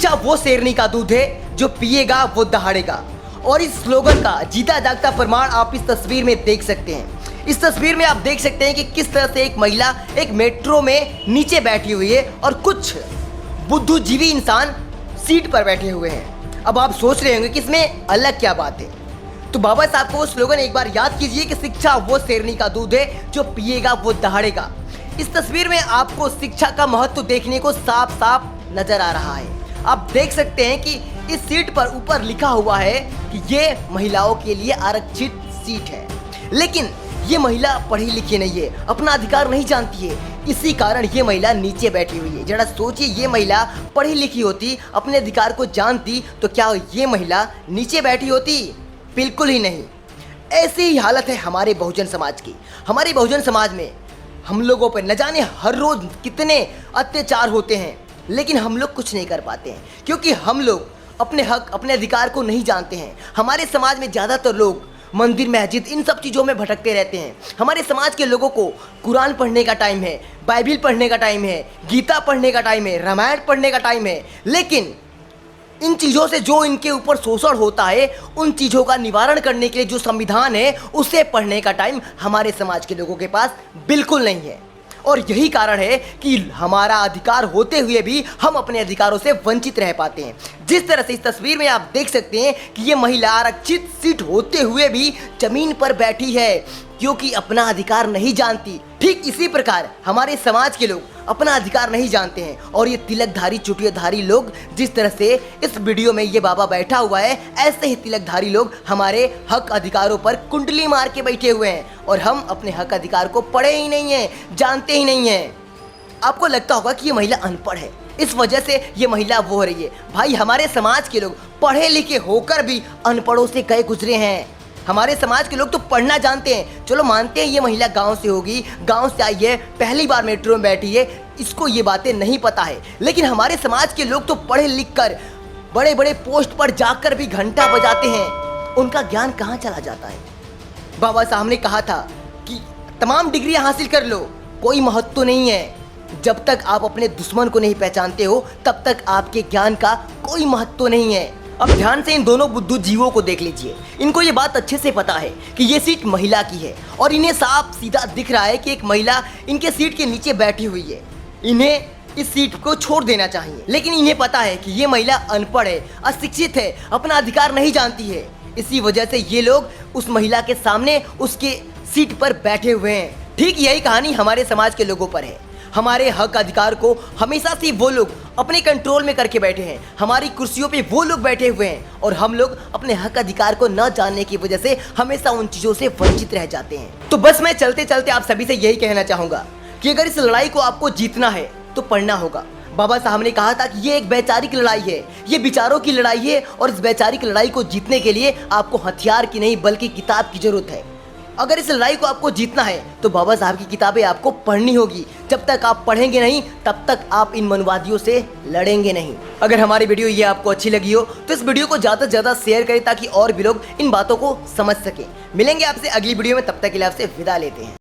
शिक्षा वो शेरनी का दूध है जो पिएगा वो दहाड़ेगा। और इस स्लोगन का जीता जागता प्रमाण आप इस तस्वीर में देख सकते हैं। इस तस्वीर में आप देख सकते हैं कि किस तरह से एक महिला एक मेट्रो में नीचे बैठी हुई है और कुछ बुद्धिजीवी इंसान सीट पर बैठे हुए हैं। अब आप सोच रहे होंगे कि इसमें अलग क्या बात है। तो बाबा साहब को वो स्लोगन एक बार याद कीजिए कि शिक्षा वो शेरनी का दूध है जो पिएगा वो दहाड़ेगा। इस तस्वीर में आपको शिक्षा का महत्व देखने को साफ साफ नजर आ रहा है। आप देख सकते हैं कि इस सीट पर ऊपर लिखा हुआ है कि ये महिलाओं के लिए आरक्षित सीट है, लेकिन ये महिला पढ़ी लिखी नहीं है, अपना अधिकार नहीं जानती है, इसी कारण ये महिला नीचे बैठी हुई है। जरा सोचिए, ये महिला पढ़ी लिखी होती, अपने अधिकार को जानती, तो क्या ये महिला नीचे बैठी होती? बिल्कुल ही नहीं। ऐसी ही हालत है हमारे बहुजन समाज की। हमारे बहुजन समाज में हम लोगों पर न जाने हर रोज कितने अत्याचार होते हैं, लेकिन हम लोग कुछ नहीं कर पाते हैं क्योंकि हम लोग अपने हक अपने अधिकार को नहीं जानते हैं। हमारे समाज में ज़्यादातर लोग मंदिर मस्जिद इन सब चीज़ों में भटकते रहते हैं। हमारे समाज के लोगों को कुरान पढ़ने का टाइम है, बाइबिल पढ़ने का टाइम है, गीता पढ़ने का टाइम है, रामायण पढ़ने का टाइम है, लेकिन इन चीज़ों से जो इनके ऊपर शोषण होता है उन चीज़ों का निवारण करने के लिए जो संविधान है उसे पढ़ने का टाइम हमारे समाज के लोगों के पास बिल्कुल नहीं है। और यही कारण है कि हमारा अधिकार होते हुए भी हम अपने अधिकारों से वंचित रह पाते हैं। जिस तरह से इस तस्वीर में आप देख सकते हैं कि ये महिला आरक्षित सीट होते हुए भी जमीन पर बैठी है क्योंकि अपना अधिकार नहीं जानती। ठीक इसी प्रकार हमारे समाज के लोग अपना अधिकार नहीं जानते हैं और ये तिलकधारी चुटियाधारी लोग जिस तरह से इस वीडियो में ये बाबा बैठा हुआ है, ऐसे ही तिलकधारी लोग हमारे हक अधिकारों पर कुंडली मार के बैठे हुए हैं और हम अपने हक अधिकार को पढ़े ही नहीं हैं, जानते ही नहीं हैं। आपको लगता होगा कि ये महिला अनपढ़ है, इस वजह से ये महिला वो हो रही है। भाई, हमारे समाज के लोग पढ़े लिखे होकर भी अनपढ़ों से गए गुजरे हैं। हमारे समाज के लोग तो पढ़ना जानते हैं। चलो मानते हैं ये महिला गांव से होगी, गांव से आई है, पहली बार मेट्रो में बैठी है, इसको ये बातें नहीं पता है, लेकिन हमारे समाज के लोग तो पढ़े लिख कर बड़े बड़े पोस्ट पर जाकर भी घंटा बजाते हैं। उनका ज्ञान कहाँ चला जाता है? बाबा साहब ने कहा था कि तमाम डिग्रियां हासिल कर लो, कोई महत्व नहीं है। जब तक आप अपने दुश्मन को नहीं पहचानते हो तब तक आपके ज्ञान का कोई महत्व नहीं है। अब ध्यान से इन दोनों बुद्धिजीवों को देख लीजिए। इनको ये बात अच्छे से पता है कि ये सीट महिला की है और इन्हें साफ सीधा दिख रहा है कि एक महिला इनके सीट के नीचे बैठी हुई है। इन्हें इस सीट को छोड़ देना चाहिए, लेकिन इन्हें पता है कि ये महिला अनपढ़ है, अशिक्षित है, अपना अधिकार नहीं जानती है। इसी वजह से ये लोग उस महिला के सामने उसके सीट पर बैठे हुए हैं। ठीक यही कहानी हमारे समाज के लोगों पर है। हमारे हक अधिकार को हमेशा से वो लोग अपने कंट्रोल में करके बैठे हैं। हमारी कुर्सियों पे वो लोग बैठे हुए हैं और हम लोग अपने हक अधिकार को न जानने की वजह से हमेशा उन चीज़ों से वंचित रह जाते हैं। तो बस मैं चलते चलते आप सभी से यही कहना चाहूँगा कि अगर इस लड़ाई को आपको जीतना है तो पढ़ना होगा। बाबा साहब ने कहा था कि ये एक वैचारिक लड़ाई है, ये विचारों की लड़ाई है और इस वैचारिक लड़ाई को जीतने के लिए आपको हथियार की नहीं बल्कि किताब की जरूरत है। अगर इस लड़ाई को आपको जीतना है तो बाबा साहब की किताबें आपको पढ़नी होगी। जब तक आप पढ़ेंगे नहीं तब तक आप इन मनवादियों से लड़ेंगे नहीं। अगर हमारी वीडियो ये आपको अच्छी लगी हो तो इस वीडियो को ज़्यादा से ज़्यादा शेयर करें ताकि और भी लोग इन बातों को समझ सकें। मिलेंगे आपसे अगली वीडियो में, तब तक के लिए आपसे विदा लेते हैं।